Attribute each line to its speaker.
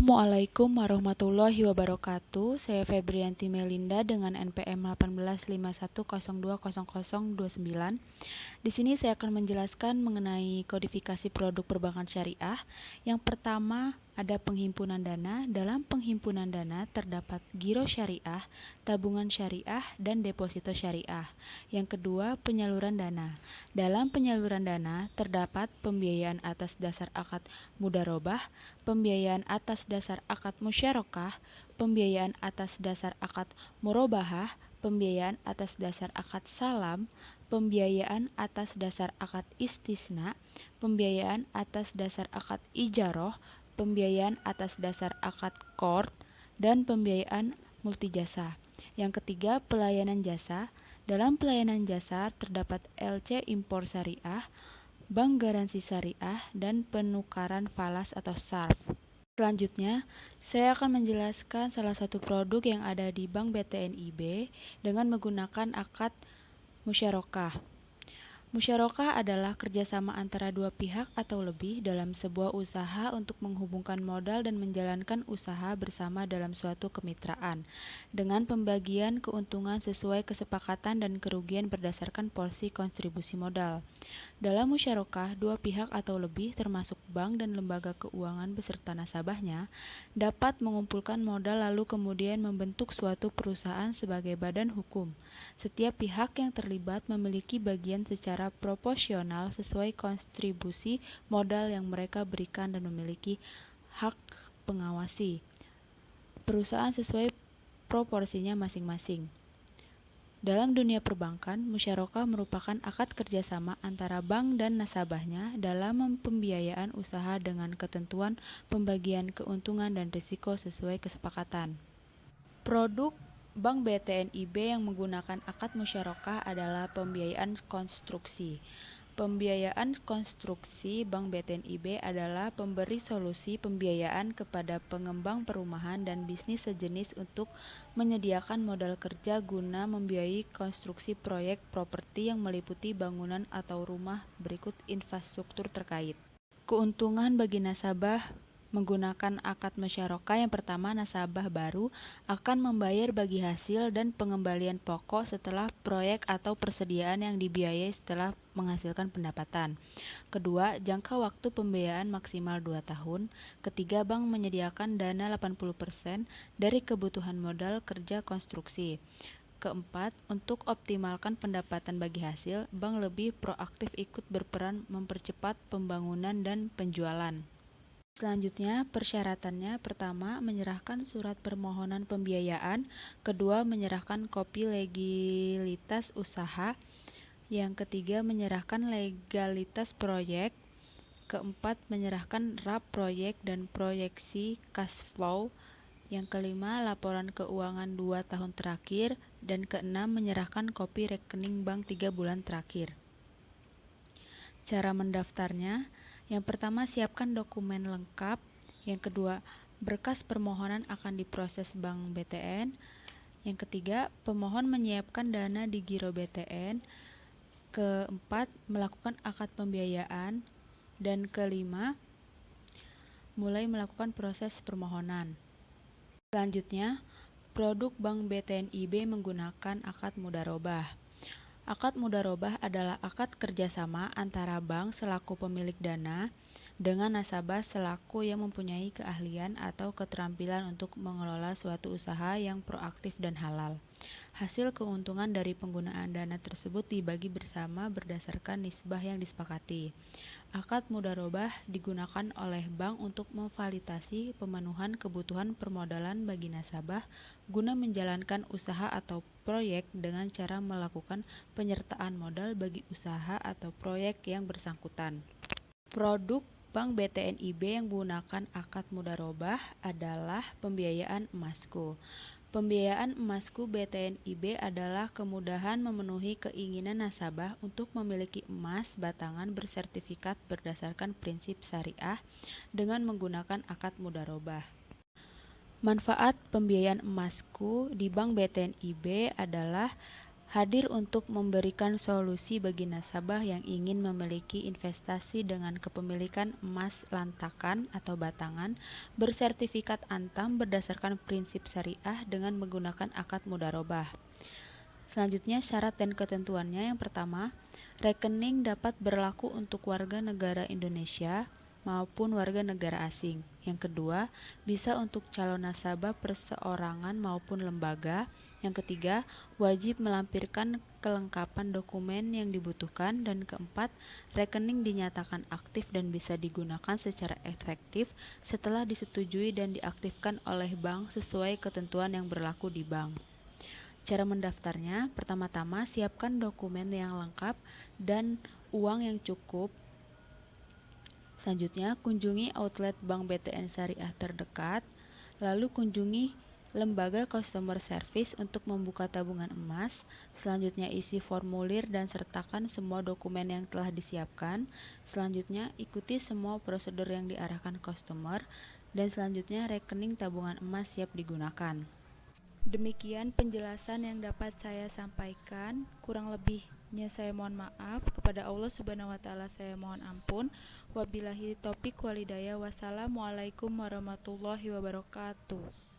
Speaker 1: Assalamualaikum warahmatullahi wabarakatuh. Saya Febrianti Melinda dengan NPM 1851020029. Di sini saya akan menjelaskan mengenai kodifikasi produk perbankan syariah. Yang pertama, ada penghimpunan dana. Dalam penghimpunan dana terdapat giro syariah, tabungan syariah, dan deposito syariah. Yang kedua, penyaluran dana. Dalam penyaluran dana terdapat pembiayaan atas dasar akad mudharabah, pembiayaan atas dasar akad musyarakah, pembiayaan atas dasar akad murabahah, pembiayaan atas dasar akad salam, pembiayaan atas dasar akad istisna, pembiayaan atas dasar akad ijaroh, pembiayaan atas dasar akad qard, dan pembiayaan multijasa. Yang ketiga, pelayanan jasa. Dalam pelayanan jasa terdapat LC impor syariah, bank garansi syariah, dan penukaran falas atau SARF. Selanjutnya, saya akan menjelaskan salah satu produk yang ada di Bank BTNIB dengan menggunakan akad musyarakah. Musyarakah adalah kerjasama antara dua pihak atau lebih dalam sebuah usaha untuk menghubungkan modal dan menjalankan usaha bersama dalam suatu kemitraan, dengan pembagian keuntungan sesuai kesepakatan dan kerugian berdasarkan porsi kontribusi modal. Dalam musyarakah, dua pihak atau lebih termasuk bank dan lembaga keuangan beserta nasabahnya dapat mengumpulkan modal lalu kemudian membentuk suatu perusahaan sebagai badan hukum. Setiap pihak yang terlibat memiliki bagian secara proporsional sesuai kontribusi modal yang mereka berikan dan memiliki hak pengawasi perusahaan sesuai proporsinya masing-masing. Dalam dunia perbankan, musyarakah merupakan akad kerjasama antara bank dan nasabahnya dalam pembiayaan usaha dengan ketentuan pembagian keuntungan dan risiko sesuai kesepakatan. Produk Bank BTNIB yang menggunakan akad musyarakah adalah pembiayaan konstruksi. Pembiayaan konstruksi Bank BTNIB adalah pemberi solusi pembiayaan kepada pengembang perumahan dan bisnis sejenis untuk menyediakan modal kerja guna membiayai konstruksi proyek properti yang meliputi bangunan atau rumah berikut infrastruktur terkait. Keuntungan bagi nasabah menggunakan akad musyarakah. Yang pertama, nasabah baru akan membayar bagi hasil dan pengembalian pokok setelah proyek atau persediaan yang dibiayai setelah menghasilkan pendapatan. Kedua, jangka waktu pembiayaan maksimal 2 tahun. Ketiga, bank menyediakan dana 80% dari kebutuhan modal kerja konstruksi. Keempat, untuk optimalkan pendapatan bagi hasil, bank lebih proaktif ikut berperan mempercepat pembangunan dan penjualan. Selanjutnya, persyaratannya: pertama, menyerahkan surat permohonan pembiayaan; kedua, menyerahkan kopi legalitas usaha; yang ketiga, menyerahkan legalitas proyek; keempat, menyerahkan RAP proyek dan proyeksi cash flow; yang kelima, laporan keuangan 2 tahun terakhir; dan keenam, menyerahkan kopi rekening bank 3 bulan terakhir. Cara mendaftarnya: yang pertama, siapkan dokumen lengkap. Yang kedua, berkas permohonan akan diproses Bank BTN. Yang ketiga, pemohon menyiapkan dana di giro BTN. Keempat, melakukan akad pembiayaan. Dan kelima, mulai melakukan proses permohonan. Selanjutnya, produk Bank BTNIB menggunakan akad mudharabah. Akad mudharabah adalah akad kerjasama antara bank selaku pemilik dana dengan nasabah selaku yang mempunyai keahlian atau keterampilan untuk mengelola suatu usaha yang proaktif dan halal. Hasil keuntungan dari penggunaan dana tersebut dibagi bersama berdasarkan nisbah yang disepakati. Akad mudharabah digunakan oleh bank untuk memfasilitasi pemenuhan kebutuhan permodalan bagi nasabah guna menjalankan usaha atau proyek dengan cara melakukan penyertaan modal bagi usaha atau proyek yang bersangkutan. Produk Bank BTNIB yang menggunakan akad mudharabah adalah pembiayaan emasku. Pembiayaan emasku BTNIB adalah kemudahan memenuhi keinginan nasabah untuk memiliki emas batangan bersertifikat berdasarkan prinsip syariah dengan menggunakan akad mudharabah. Manfaat pembiayaan emasku di Bank BTNIB adalah hadir untuk memberikan solusi bagi nasabah yang ingin memiliki investasi dengan kepemilikan emas lantakan atau batangan bersertifikat Antam berdasarkan prinsip syariah dengan menggunakan akad mudharabah. Selanjutnya, syarat dan ketentuannya. Yang pertama, rekening dapat berlaku untuk warga negara Indonesia maupun warga negara asing. Yang kedua, bisa untuk calon nasabah perseorangan maupun lembaga. Yang ketiga, wajib melampirkan kelengkapan dokumen yang dibutuhkan. Dan keempat, rekening dinyatakan aktif dan bisa digunakan secara efektif setelah disetujui dan diaktifkan oleh bank sesuai ketentuan yang berlaku di bank. Cara mendaftarnya, pertama-tama siapkan dokumen yang lengkap dan uang yang cukup. Selanjutnya, kunjungi outlet Bank BTN Syariah terdekat, lalu kunjungi lembaga customer service untuk membuka tabungan emas. Selanjutnya, isi formulir dan sertakan semua dokumen yang telah disiapkan. Selanjutnya, ikuti semua prosedur yang diarahkan customer. Dan selanjutnya, rekening tabungan emas siap digunakan. Demikian penjelasan yang dapat saya sampaikan. Kurang lebihnya saya mohon maaf. Kepada Allah Subhanahu wa taala saya mohon ampun. Wabillahi taufik walhidayah. Wassalamualaikum warahmatullahi wabarakatuh.